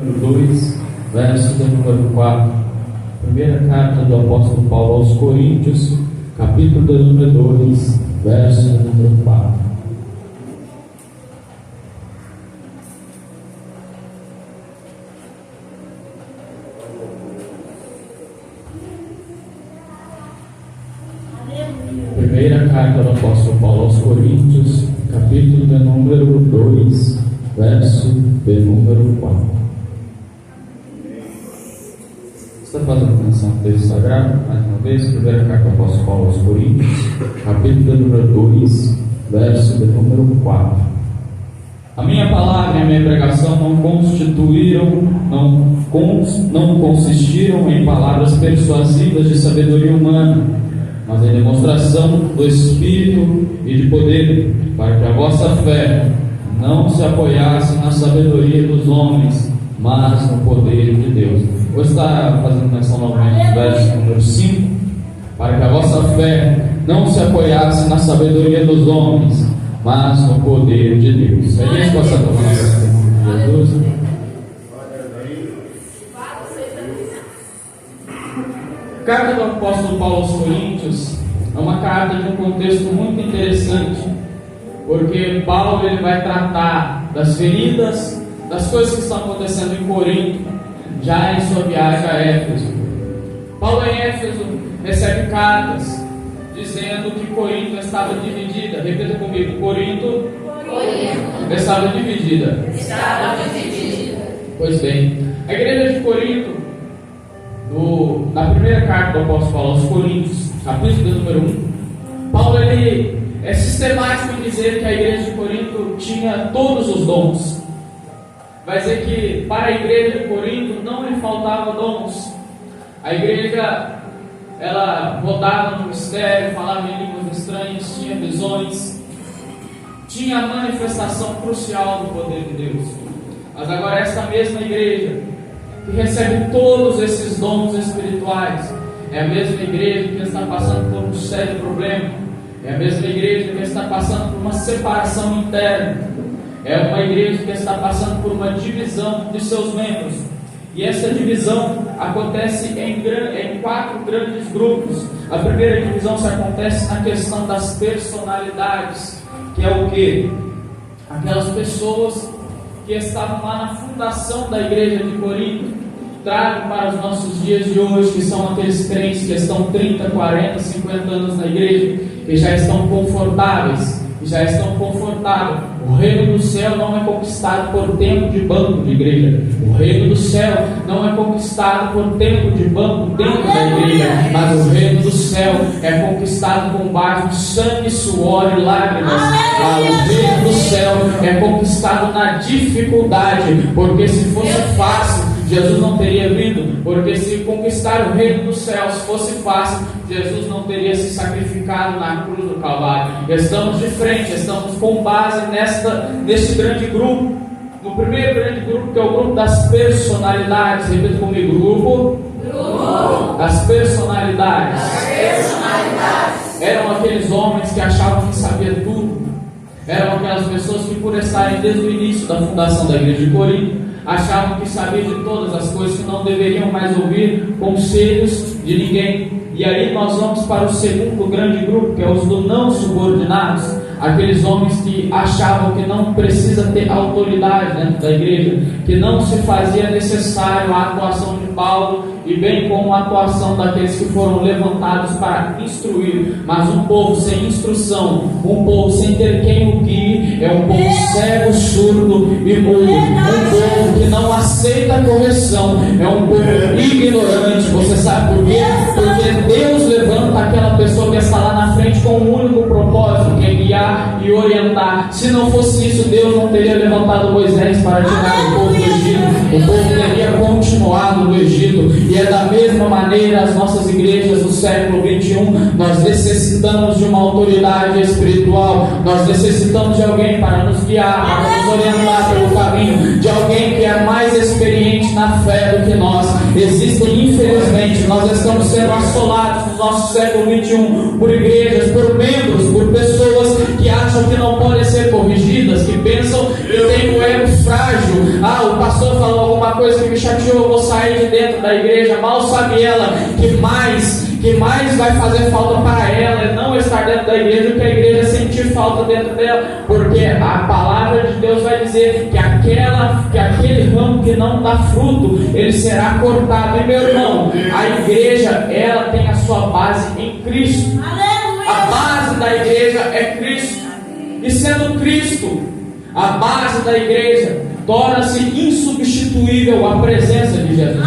2, verso de número 4. Primeira carta do apóstolo Paulo aos Coríntios, capítulo de número 2, verso de número 4. Primeira carta do apóstolo Paulo aos Coríntios, capítulo de número 2, verso de número 4. Está fazendo menção ao texto sagrado, mais uma vez, primeira carta do apóstolo Paulo aos Coríntios, capítulo de número 2, verso de número 4. A minha palavra e a minha pregação não consistiram em palavras persuasivas de sabedoria humana, mas em demonstração do Espírito e de poder, para que a vossa fé não se apoiasse na sabedoria dos homens, mas no poder de Deus. Vou estar fazendo menção novamente no verso número 5, para que a vossa fé não se apoiasse na sabedoria dos homens, mas no poder de Deus. É isso que nós estamos falando de Jesus. A carta do apóstolo Paulo aos Coríntios é uma carta de um contexto muito interessante, porque Paulo ele vai tratar das feridas, das coisas que estão acontecendo em Corinto, já em sua viagem a Éfeso. Paulo em Éfeso recebe cartas dizendo que Corinto estava dividida. Repita comigo: Corinto estava dividida. Pois bem, a igreja de Corinto, na primeira carta do apóstolo Paulo aos Coríntios, capítulo número 1, Paulo ele é sistemático em dizer que a igreja de Corinto tinha todos os dons. Vai dizer que para a igreja de Corinto não lhe faltava dons. A igreja ela rodava no mistério, falava em línguas estranhas, tinha visões, tinha a manifestação crucial do poder de Deus. Mas agora esta mesma igreja que recebe todos esses dons espirituais é a mesma igreja que está passando por um sério problema. É a mesma igreja que está passando por uma separação interna. É uma igreja que está passando por uma divisão de seus membros. E essa divisão acontece em 4 grandes grupos. A primeira divisão se acontece na questão das personalidades, que é o quê? Aquelas pessoas que estavam lá na fundação da igreja de Corinto, tragam para os nossos dias de hoje, que são aqueles crentes que estão 30, 40, 50 anos na igreja, que já estão confortáveis. O reino do céu não é conquistado por tempo de banco de igreja. O reino do céu não é conquistado por tempo de banco dentro da igreja, mas o reino do céu é conquistado com base em sangue, suor e lágrimas. O reino do céu é conquistado na dificuldade, porque se fosse fácil, Jesus não teria vindo, porque se conquistar o reino dos céus fosse fácil, Jesus não teria se sacrificado na cruz do Calvário. Estamos de frente, estamos com base nesse grande grupo. No primeiro grande grupo, que é o grupo das personalidades. Repita comigo: grupo das personalidades. Eram aqueles homens que achavam que sabiam tudo. Eram aquelas pessoas que, por estarem desde o início da fundação da igreja de Corinto, achavam que sabiam de todas as coisas, que não deveriam mais ouvir conselhos de ninguém. E aí nós vamos para o segundo grande grupo, que é os do não subordinados. Aqueles homens que achavam que não precisa ter autoridade dentro da igreja, que não se fazia necessário a atuação de Paulo, e bem como a atuação daqueles que foram levantados para instruir. Mas um povo sem instrução, um povo sem ter quem o guie, é um povo cego, surdo e mudo. Um povo que não aceita a correção, é um povo ignorante. Você sabe por quê? Porque Deus levanta aquela pessoa que está lá na frente com um único propósito, que é guiar e orientar. Se não fosse isso, Deus não teria levantado Moisés para tirar o povo do Egito. O povo teria continuado no Egito. E é da mesma maneira as nossas igrejas do século 21. Nós necessitamos de uma autoridade espiritual. Nós necessitamos de alguém para nos guiar, para nos orientar pelo caminho, de alguém que é mais experiente na fé do que nós. Existem, infelizmente, nós estamos sendo assolados no nosso século 21 por igrejas, por membros, por pessoas que acham acham que não podem ser corrigidas, que pensam que tem um ego frágil. O pastor falou alguma coisa que me chateou, eu vou sair de dentro da igreja. Mal sabe ela que mais vai fazer falta para ela é não estar dentro da igreja do que a igreja sentir falta dentro dela, porque a palavra de Deus vai dizer que aquele ramo que não dá fruto, ele será cortado. E meu irmão, a igreja, ela tem a sua base em Cristo. A base da igreja é Cristo, e sendo Cristo a base da igreja, torna-se insubstituível a presença de Jesus.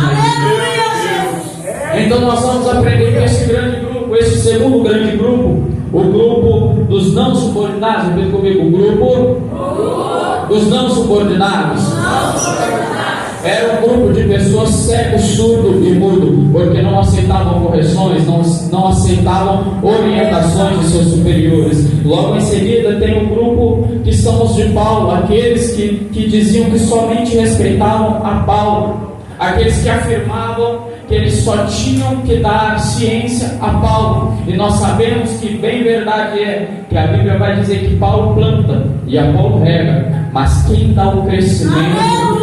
Então nós vamos aprender com esse grande grupo, esse segundo grande grupo, o grupo dos não subordinados. Repita comigo: o grupo dos não subordinados. Era um grupo de pessoas cego, surdo e mudo, porque não aceitavam correções, não aceitavam orientações de seus superiores. Logo em seguida tem um grupo que são os de Paulo, aqueles que diziam que somente respeitavam a Paulo, aqueles que afirmavam que eles só tinham que dar ciência a Paulo. E nós sabemos que bem verdade é que a Bíblia vai dizer que Paulo planta e Apolo rega, mas quem dá o crescimento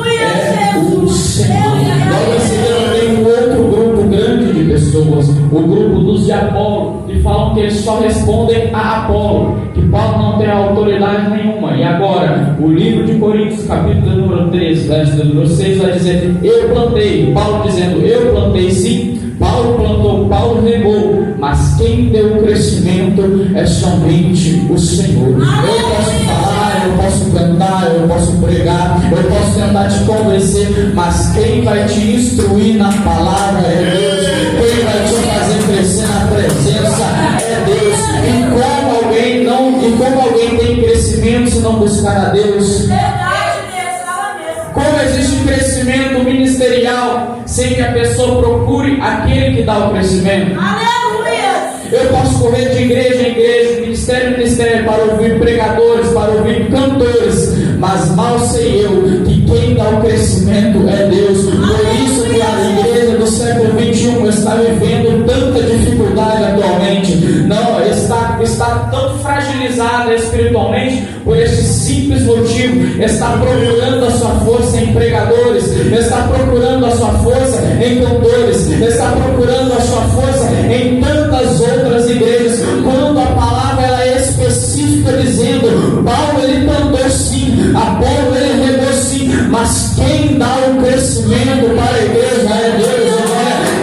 é o Senhor. Logo em seguida tem um outro grupo grande de pessoas, o grupo dos de Apolo, que falam que eles só respondem a Apolo, que Paulo não tem autoridade nenhuma. E agora, o livro de Coríntios, capítulo número 3, verso número 6, vai dizer: eu plantei, Paulo dizendo: eu plantei sim, Paulo plantou, Paulo regou, mas quem deu o crescimento é somente o Senhor. Eu posso falar, eu posso cantar, eu posso pregar, eu posso tentar te convencer, mas quem vai te instruir na palavra é Deus. Quem vai te fazer crescer na presença é Deus. E como alguém tem crescimento se não buscar a Deus? Como existe crescimento ministerial sem que a pessoa procure aquele que dá o crescimento? Eu posso correr de igreja em igreja, ministério em ministério, para ouvir pregadores, para ouvir cantores, mas mal sei eu que quem dá o crescimento é Deus. Por isso que a igreja do século XXI está vivendo tanta dificuldade atualmente. Não, está tão fragilizada espiritualmente por esse simples motivo. Está procurando a sua força em pregadores, está procurando a sua força em cantores, está procurando a sua força em tantas outras igrejas, quando a palavra ela é específica, dizendo: Paulo ele plantou sim, Apolo ele regou sim, mas quem dá o crescimento para a igreja é Deus.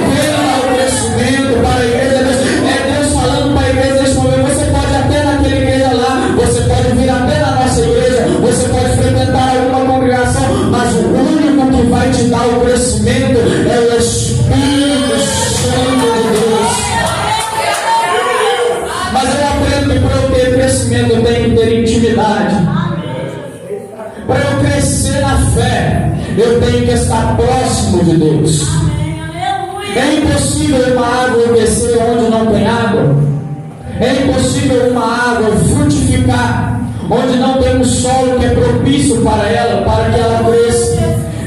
Quem dá o crescimento para a igreja é Deus. É Deus falando para a igreja neste momento: você pode até naquela igreja lá, você pode vir até na nossa igreja, você pode frequentar alguma congregação, mas o único que vai te dar o crescimento é o Espírito Santo de Deus. Mas eu aprendo que para eu ter crescimento eu tenho que ter intimidade. Para eu crescer na fé, eu tenho que estar próximo de Deus. É impossível uma árvore crescer onde não tem água. É impossível uma árvore frutificar onde não tem um solo que é propício para ela, para que ela cresça.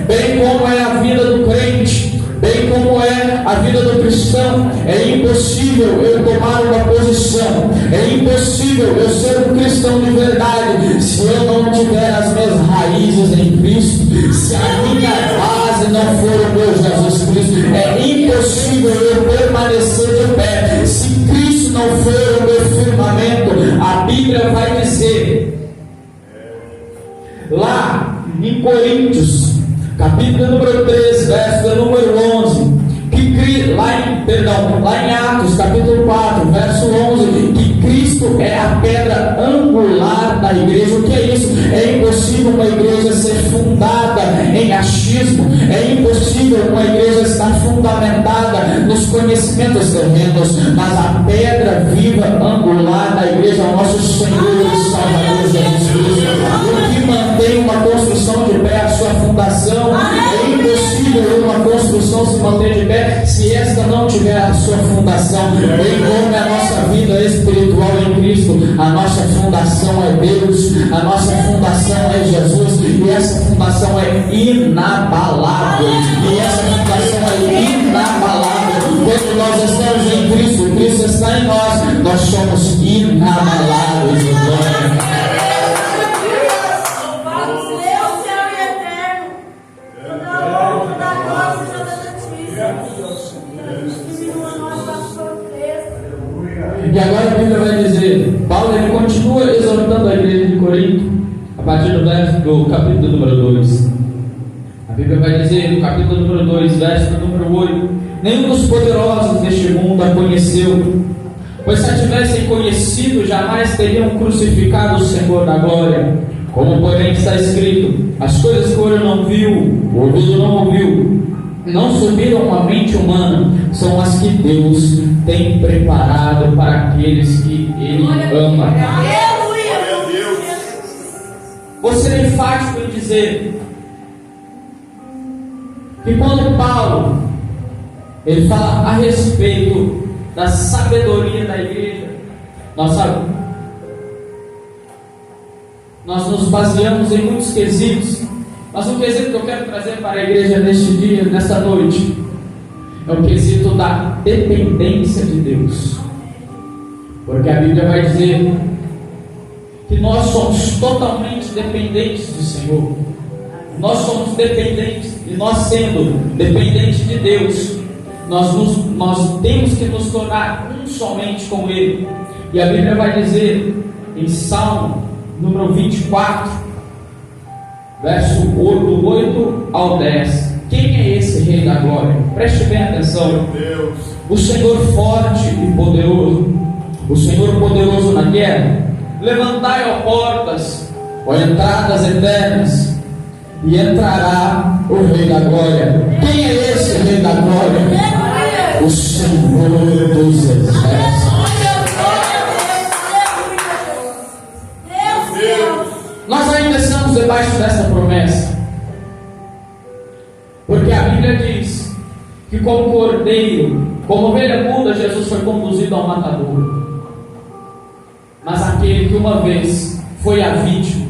Bem como é a vida do crente, bem como é a vida do cristão. É impossível eu tomar uma posição, é impossível eu ser um cristão de verdade se eu não tiver as minhas raízes em Cristo, se a minha base não for o meu Jesus Cristo. É impossível eu permanecer de pé se Cristo não for o meu firmamento. A Bíblia vai dizer lá em Coríntios, capítulo número 3, verso número 11, lá em Atos, capítulo 4, verso 11, que Cristo é a pedra angular da igreja. O que é isso? É impossível uma igreja ser fundada em achismo, é impossível uma igreja estar fundamentada nos conhecimentos terrenos, mas a pedra viva angular da igreja é o nosso Senhor e Salvador Jesus Cristo. O que mantém uma construção de pé, a sua fundação. É impossível uma construção se manter de pé se esta não tiver a sua fundação. Bem como é a nossa vida espiritual em Cristo, a nossa fundação é Deus, a nossa fundação é Jesus, e essa fundação é inabalável. E essa fundação é inabalável. Quando nós estamos em Cristo, Cristo está em nós, nós somos inabaláveis. E agora a Bíblia vai dizer, Paulo ele continua exortando a igreja de Corinto, a partir do capítulo número 2. A Bíblia vai dizer, no capítulo número 2, verso número 8: nenhum dos poderosos deste mundo a conheceu, pois se a tivessem conhecido, jamais teriam crucificado o Senhor da glória. Como porém está escrito, as coisas que o olho não viu, o ouvido não ouviu, não subiram à mente humana, são as que Deus tem preparado para aqueles que Ele ama. Vou ser enfático em dizer que quando Paulo ele fala a respeito da sabedoria da igreja, nós nos baseamos em muitos quesitos, mas o quesito que eu quero trazer para a igreja neste dia, nesta noite, é o quesito da dependência de Deus. Porque a Bíblia vai dizer que nós somos totalmente dependentes do Senhor. Nós somos dependentes, e nós sendo dependentes de Deus, nós temos que nos tornar um somente com Ele. E a Bíblia vai dizer em Salmo número 24, verso 8 ao 10: quem é esse Rei da Glória? Preste bem atenção. O Senhor forte e poderoso, o Senhor poderoso na guerra. Levantai, ó portas, ó entradas eternas, e entrará o Rei da Glória. Quem é esse Rei da Glória? O Senhor dos Exércitos. Nós ainda estamos debaixo dessa promessa, porque a Bíblia diz que como cordeiro, como ovelha muda, Jesus foi conduzido ao matadouro. Mas aquele que uma vez foi a vítima,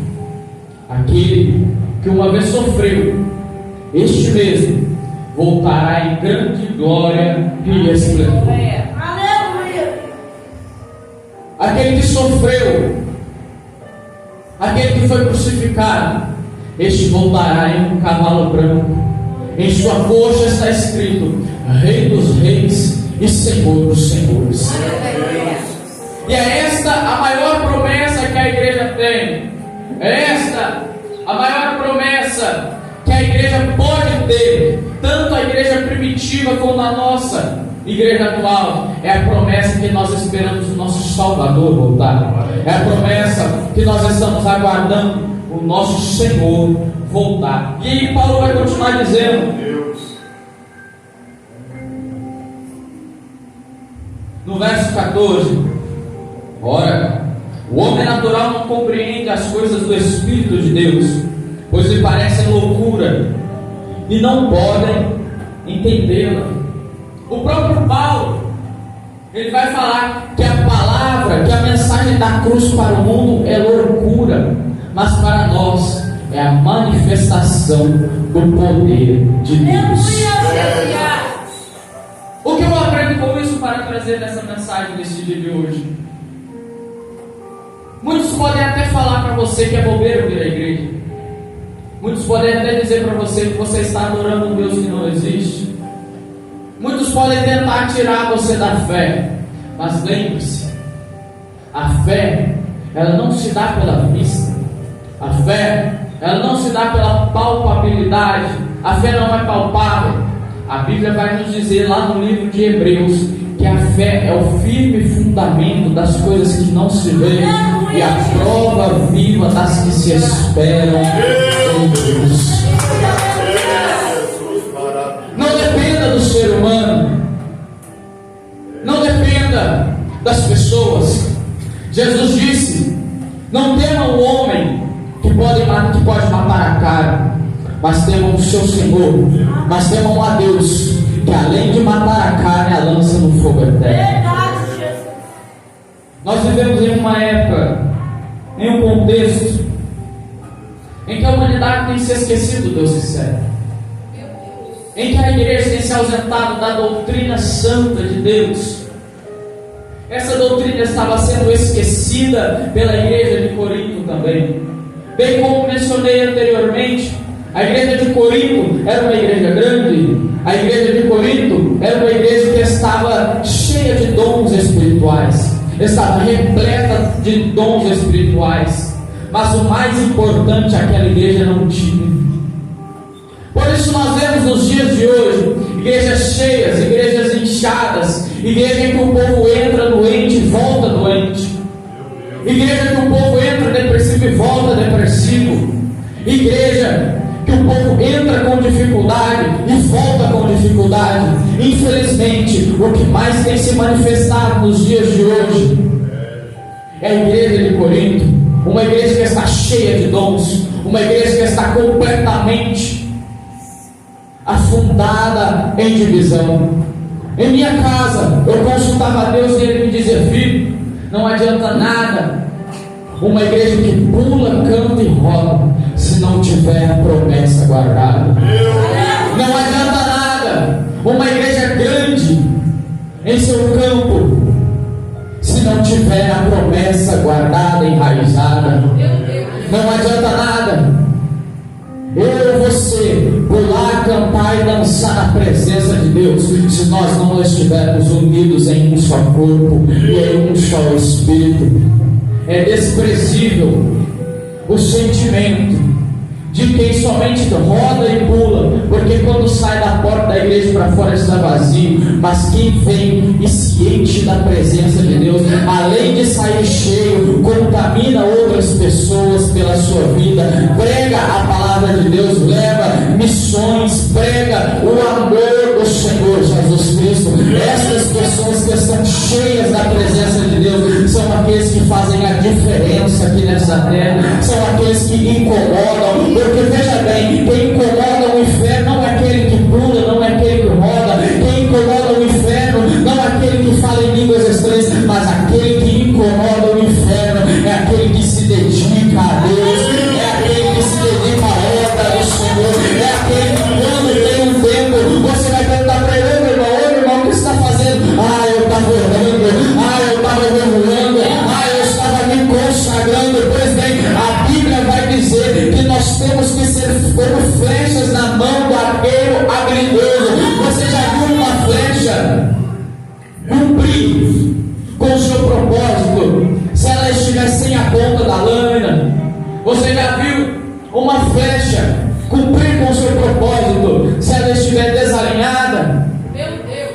aquele que uma vez sofreu, este mesmo voltará em grande glória e esplendor. Aquele que sofreu, aquele que foi crucificado, este voltará em um cavalo branco. Em sua coxa está escrito: Rei dos Reis e Senhor dos Senhores. E é esta a maior promessa que a igreja tem. É esta a maior promessa que a igreja pode ter, tanto a igreja primitiva como a nossa igreja atual. É a promessa que nós esperamos o nosso Salvador voltar. É a promessa que nós estamos aguardando o nosso Senhor voltar. E aí Paulo vai continuar dizendo no verso 14: ora, o homem natural não compreende as coisas do Espírito de Deus, pois lhe parecem loucura e não podem entendê-la. O próprio Paulo, ele vai falar que a palavra, que a mensagem da cruz para o mundo é loucura, mas para nós é a manifestação do poder de Deus. O que eu aprendo com isso para trazer nessa mensagem desse dia de hoje? Muitos podem até falar para você que é bobeira vir à igreja. Muitos podem até dizer para você que você está adorando um Deus que não existe. Muitos podem tentar tirar você da fé. Mas lembre-se, a fé, ela não se dá pela vista. A fé, ela não se dá pela palpabilidade. A fé não é palpável. A Bíblia vai nos dizer lá no livro de Hebreus que a fé é o firme fundamento das coisas que não se veem e a prova viva das que se esperam em Deus. Não dependa do ser humano, não dependa das pessoas. Jesus disse: não temam o homem que pode matar a carne, mas temam o seu Senhor, mas temam a Deus, que além de matar a carne, a lança no fogo eterno. Nós vivemos em uma época, em um contexto em que a humanidade tem se esquecido do Deus que serve, em que a igreja tem se ausentado da doutrina santa de Deus. Essa doutrina estava sendo esquecida pela igreja de Corinto também. Bem como mencionei anteriormente, a igreja de Corinto era uma igreja grande. A igreja de Corinto era uma igreja que estava cheia de dons espirituais. estava repleta de dons espirituais, mas o mais importante aquela igreja não tinha. Por isso nós vemos nos dias de hoje igrejas cheias, igrejas inchadas, igreja em que o povo entra doente e volta doente, igreja que o povo entra depressivo e volta depressivo, igreja que o povo entra com dificuldade e volta com dificuldade. Infelizmente, o que mais tem se manifestado nos dias de hoje é a igreja de Corinto, uma igreja que está cheia de dons, uma igreja que está completamente afundada em divisão. Em minha casa, eu consultava a Deus e Ele me dizia: filho, não adianta nada uma igreja que pula, canta e roda, se não tiver a promessa guardada. Não adianta nada uma igreja grande em seu campo, se não tiver a promessa guardada, enraizada. Não adianta nada eu ou você pular, cantar e dançar na presença de Deus, se nós não estivermos unidos em um só corpo e em um só espírito. É desprezível o sentimento de quem somente roda e pula, porque quando sai da porta da igreja para fora está vazio. Mas quem vem e se enche da presença de Deus, além de sair cheio, contamina outras pessoas pela sua vida, prega a palavra de Deus, leva missões, prega o amor do Senhor Jesus Cristo. Essas pessoas que estão cheias da presença de Deus são aqueles que fazem a diferença aqui nessa terra, são aqueles que incomodam. Porque veja bem, quem incomoda o inferno não é aquele que pula, não é aquele que roda. Quem incomoda o inferno não é aquele que fala em línguas estranhas, mas aquele que incomoda o inferno é aquele que se dedica a Deus, é aquele que se dedica à obra do Senhor, é aquele que quando tem um tempo, você vai perguntar para ele: ô irmão, o que você está fazendo? Ah, eu estava orando, ah, eu estava jejuando, ah, eu estava me consagrando. Pois bem, a Bíblia vai dizer que nós temos que ser como flechas na mão do arqueiro habilidoso. Você já viu uma flecha cumprir com o seu propósito se ela estiver sem a ponta da lâmina? Você já viu uma flecha cumprir com o seu propósito se ela estiver desalinhada? Meu Deus!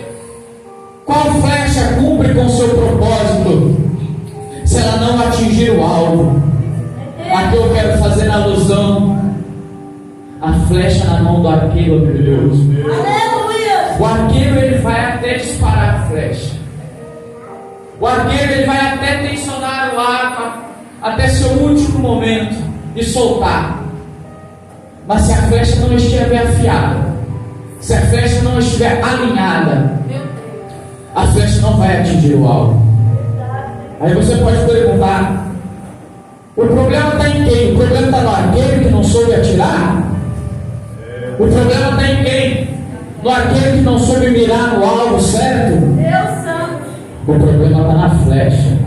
Qual flecha cumpre com o seu propósito se ela não atingir o alvo? Aqui eu quero fazer alusão à flecha na mão do arqueiro habilidoso. O arqueiro ele vai até disparar a flecha. O arqueiro ele vai até tensionar o arco até seu último momento e soltar. Mas se a flecha não estiver afiada, se a flecha não estiver alinhada, a flecha não vai atingir o alvo. Aí você pode perguntar: o problema está em quem? O problema está no arqueiro que não soube atirar? O problema está em quem? No arqueiro que não soube mirar no alvo certo? Deus santo. O problema está na flecha.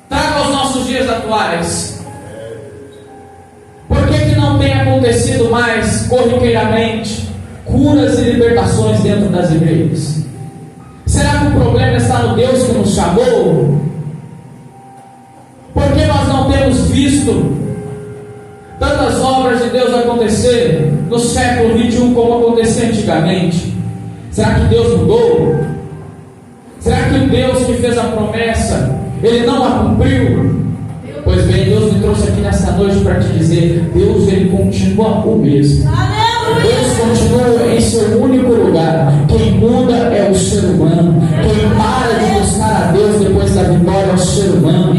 Traga aos nossos dias atuais. Por que não tem acontecido mais corriqueiramente curas e libertações dentro das igrejas? Será que o problema está no Deus que nos chamou? Por que nós não temos visto tantas obras de Deus acontecer no século 21 como acontecia antigamente? Será que Deus mudou? Será que o Deus que fez a promessa, Ele não a cumpriu? Pois bem, Deus me trouxe aqui nessa noite para te dizer: Deus Ele continua o mesmo. Deus continua em seu único lugar. Quem muda é o ser humano. Quem para de buscar a Deus depois da vitória é o ser humano.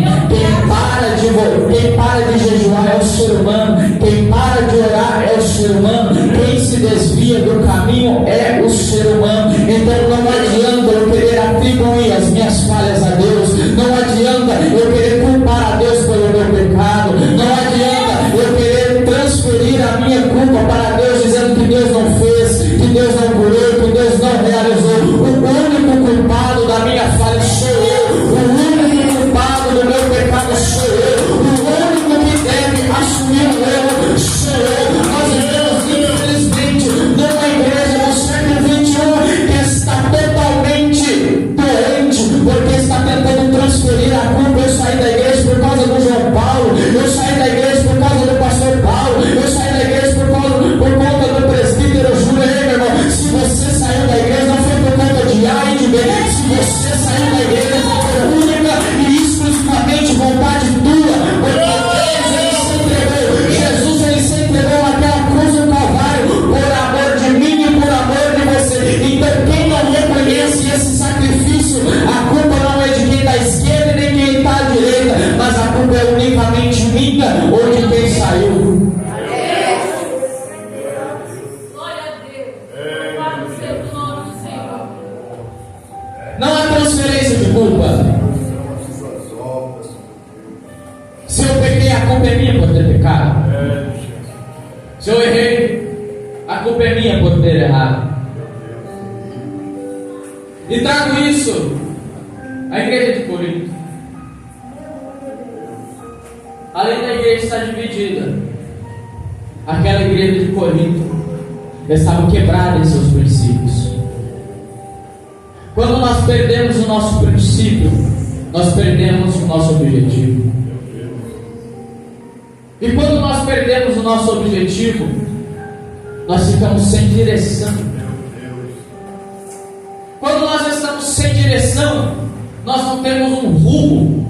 Quem para de jejuar é o ser humano. Quem para de orar é o ser humano. Quem se desvia do caminho é o ser humano. Então não adianta eu querer atribuir as minhas falhas a Deus. Não adianta eu querer culpar a Deus pelo meu pecado. Não adianta eu querer transferir a minha culpa para Deus, dizendo que Deus não fez, que Deus não curou, que Deus não realizou. O único culpado da minha falha sou eu. O único culpado do meu pecado sou eu. O único que deve assumir o erro Se eu errei, a culpa é minha por ter errado. E trago isso à igreja de Corinto. Além da igreja estar dividida, aquela igreja de Corinto estava quebrada em seus princípios. Quando nós perdemos o nosso princípio, nós perdemos o nosso objetivo. E quando nós perdemos o nosso objetivo, nós ficamos sem direção. Quando nós estamos sem direção, nós não temos um rumo.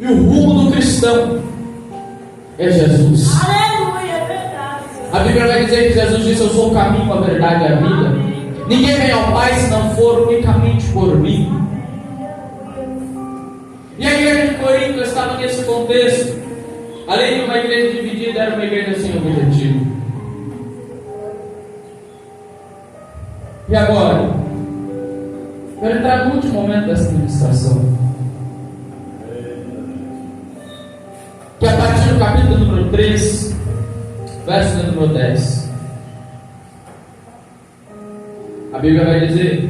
E o rumo do cristão é Jesus. Aleluia, é verdade. A Bíblia vai dizer que Jesus disse: eu sou o caminho, a verdade e a vida. Ninguém vem ao Pai se não for unicamente por mim. E a igreja de Corinto estava nesse contexto. Além de uma igreja dividida, era uma igreja sem objetivo. E agora, quero entrar no último momento dessa ministração, que é a partir do capítulo número 3, verso número 10. A Bíblia vai dizer,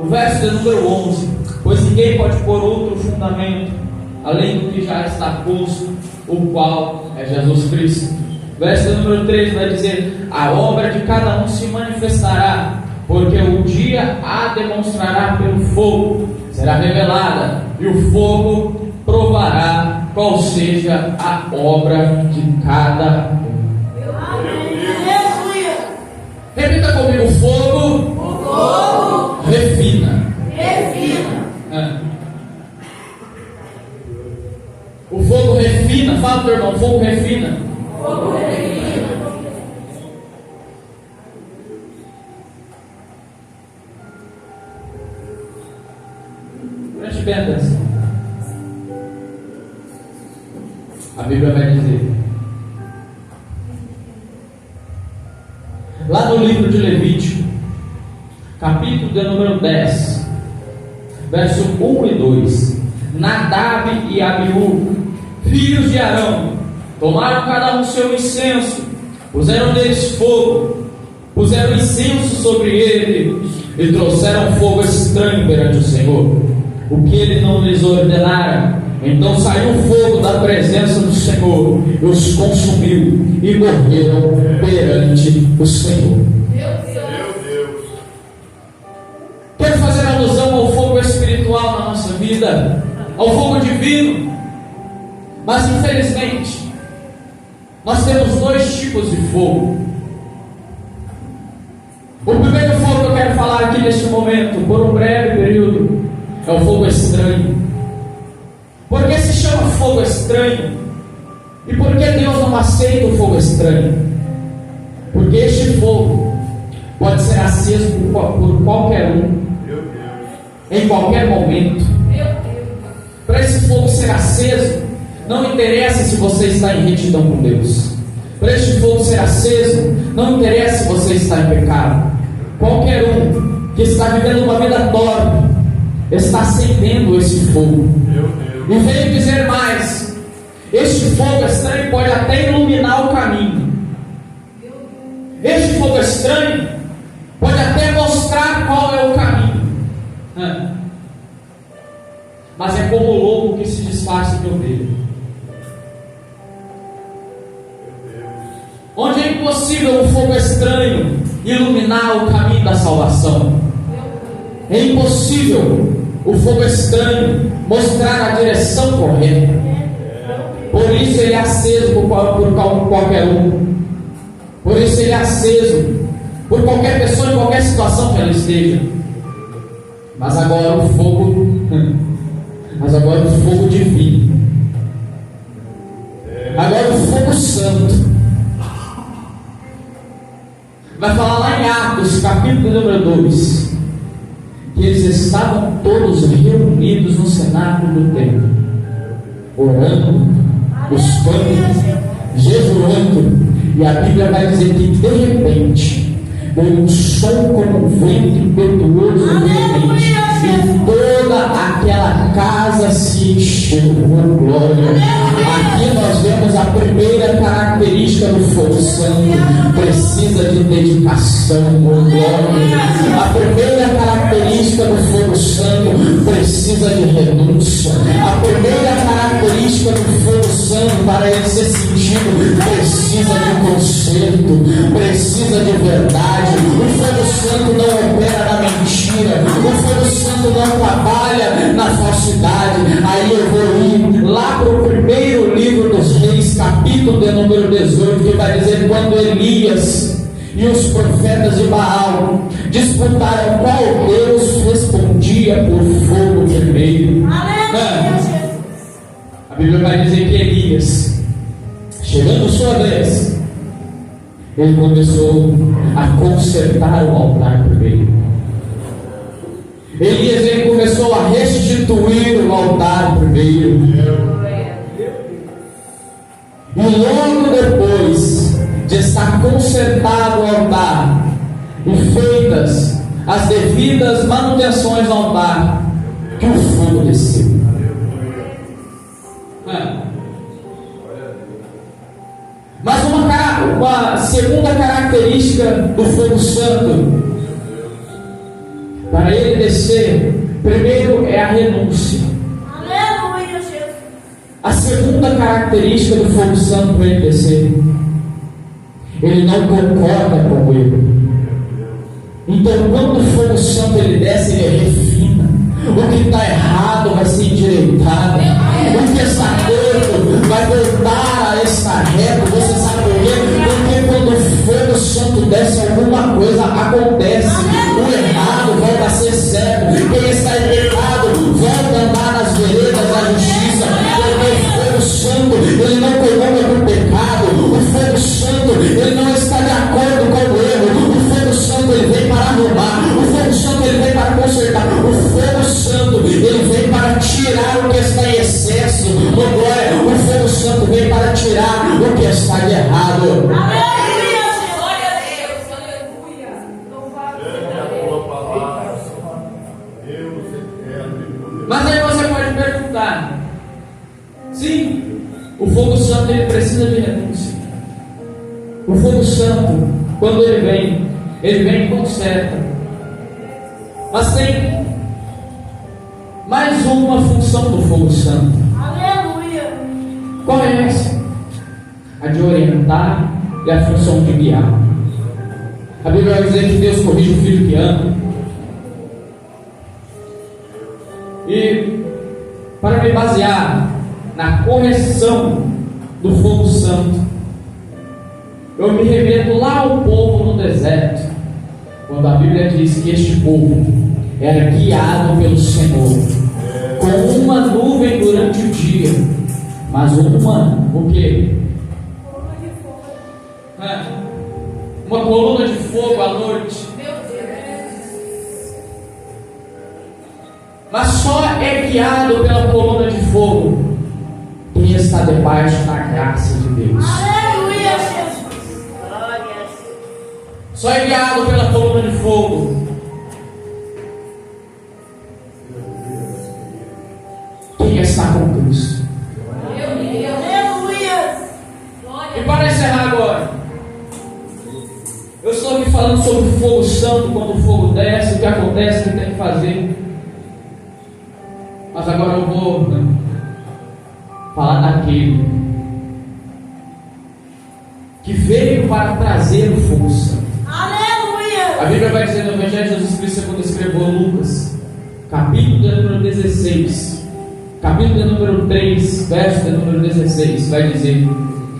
no verso número 11: pois ninguém pode pôr outro fundamento além do que já está posto, o qual é Jesus Cristo. Verso número 3 vai dizer: a obra de cada um se manifestará, porque o dia a demonstrará pelo fogo, será revelada, e o fogo provará qual seja a obra de cada um. Repita comigo: o fogo refina. O fogo refina. Fala, teu irmão: fogo refina. Preste bem atenção. A Bíblia vai dizer, lá no livro de Levítico, capítulo de número 10, verso 1 e 2: Nadab e Abiú, filhos de Arão, tomaram cada um seu incenso, puseram neles fogo, puseram incenso sobre ele e trouxeram fogo estranho perante o Senhor, o que ele não lhes ordenara. Então saiu fogo da presença do Senhor e os consumiu, e morreram perante o Senhor. Meu Deus. Quero fazer alusão ao fogo espiritual na nossa vida, ao fogo divino. Mas infelizmente nós temos dois tipos de fogo. O primeiro fogo que eu quero falar aqui neste momento, por um breve período, é o fogo estranho. Por que se chama fogo estranho? E por que Deus não aceita o fogo estranho? Porque este fogo pode ser aceso por qualquer um, em qualquer momento. Para esse fogo ser aceso, não interessa se você está em retidão com Deus. Para este fogo ser aceso, não interessa se você está em pecado. Qualquer um que está vivendo uma vida torpe está acendendo esse fogo. E veio dizer mais: este fogo estranho pode até iluminar o caminho. Este fogo estranho pode até mostrar qual é o caminho. Mas é como o lobo que se disfarça de ovelha. Onde é impossível o fogo estranho iluminar o caminho da salvação. É impossível o fogo estranho mostrar a direção correta. Por isso ele é aceso por qualquer um. Por isso ele é aceso por qualquer pessoa, em qualquer situação que ela esteja. Mas agora o fogo divino, agora o fogo santo, vai falar lá em Atos, capítulo número 2, que eles estavam todos reunidos no cenáculo do templo, orando, buscando, jejuando. E a Bíblia vai dizer que de repente veio um som como um vento impetuoso e veemente, e toda aquela casa se encheu com glória. Aqui nós vemos a primeira característica do fogo santo: precisa de dedicação, com glória. A primeira característica do fogo santo: precisa de renúncia. A primeira característica do fogo santo, para ele ser sentido, precisa de conserto, precisa de verdade. O fogo santo não opera na mentira, o fogo santo não trabalha na falsidade. Aí eu vou ir lá para o primeiro livro dos Reis, capítulo de número 18, que vai dizer: quando Elias e os profetas de Baal disputaram qual Deus respondia por fogo vermelho. A Bíblia vai dizer que Elias, chegando sua vez, ele começou a consertar o altar vermelho. Elias, ele começou a restituir o altar vermelho. E logo depois de estar consertado o altar e feitas as devidas manutenções no altar, que o fogo desceu. Mas uma segunda característica do fogo santo, para ele descer, primeiro é a renúncia. Aleluia, Jesus. A segunda característica do fogo santo para ele descer: ele não concorda com o erro. Então, quando o fogo santo ele desce, ele refina. O que está errado vai ser endireitado. O que está torto vai voltar a estar reto. Você sabe por quê? Porque quando o fogo santo desce, alguma coisa acontece. O errado volta a ser certo. Quem está em pecado volta a andar nas veredas da justiça. Porque o fogo santo ele não comunga com o pecado. O fogo santo ele não está de acordo com o erro. O fogo santo ele vem para arrumar. O fogo santo ele vem para consertar. O fogo santo ele vem para tirar o que está em excesso. Glória. O fogo santo vem para tirar o que está de errado. Aleluia, glória a Deus. Aleluia. Louvado seja a tua palavra. Deus eterno. Mas aí você pode perguntar: sim, o fogo santo ele precisa de renúncia. O fogo santo, quando ele vem e conserta. Mas tem mais uma função do fogo santo. Aleluia. Qual é essa? A de orientar e a função de guiar. A Bíblia vai dizer que Deus corrige o filho que ama. E para me basear na correção do fogo santo, eu me remeto lá ao povo no deserto, quando a Bíblia diz que este povo era guiado pelo Senhor com uma nuvem durante o dia, mas o quê? Uma coluna de fogo à noite. Meu Deus. Mas só é guiado pela coluna de fogo quem está debaixo da graça de Deus. Aleluia, Jesus. Glória. Só é guiado pela coluna de fogo quem está com Cristo. Aleluia. E para encerrar agora, eu estou aqui falando sobre o fogo santo. Quando o fogo desce, o que acontece, o que tem que fazer. Mas agora eu vou falar daquele que veio para trazer o fogo santo. Aleluia. A Bíblia vai dizer no Evangelho de Jesus Cristo, quando escreveu Lucas, capítulo de número 16, capítulo de número 3, verso de número 16, vai dizer: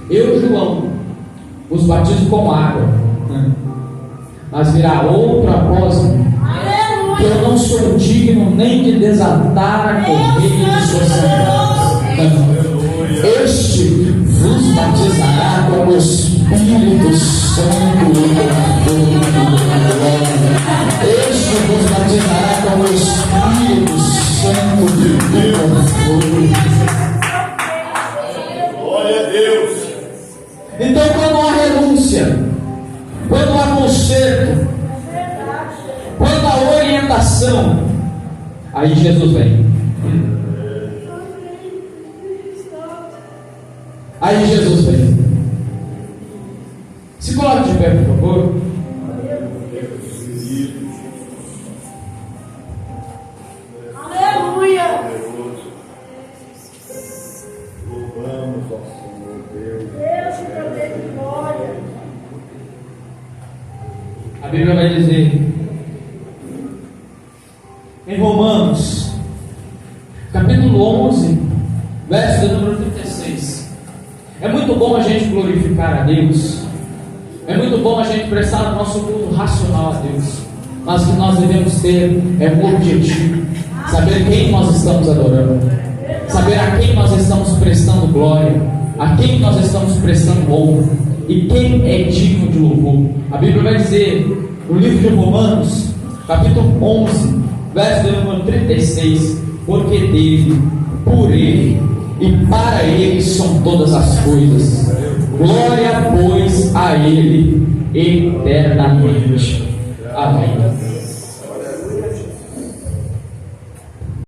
eu, João, os batizo com água, mas virá outro após mim, que eu não sou digno nem de desatar a correia de suas sandálias. Este vos batizará com o Espírito Santo e com fogo. Este vos batizará com o Espírito Santo e com fogo. Glória a Deus. Então, quando há renúncia, quando há conserto, quando há orientação, Aí Jesus vem. Aí Jesus vem. Se coloque de pé, por favor. Aleluia. Louvamos ao Senhor Deus. Deus te dê glória. A Bíblia vai dizer em Romanos, capítulo 11, verso de número 36. É muito bom a gente glorificar a Deus. É muito bom a gente prestar o nosso culto racional a Deus. Mas o que nós devemos ter é um objetivo: saber quem nós estamos adorando, saber a quem nós estamos prestando glória, a quem nós estamos prestando honra e quem é digno de louvor. A Bíblia vai dizer no livro de Romanos, capítulo 11, verso de número 36: porque dele, por ele e para ele são todas as coisas. Glória, pois, a ele eternamente. Amém.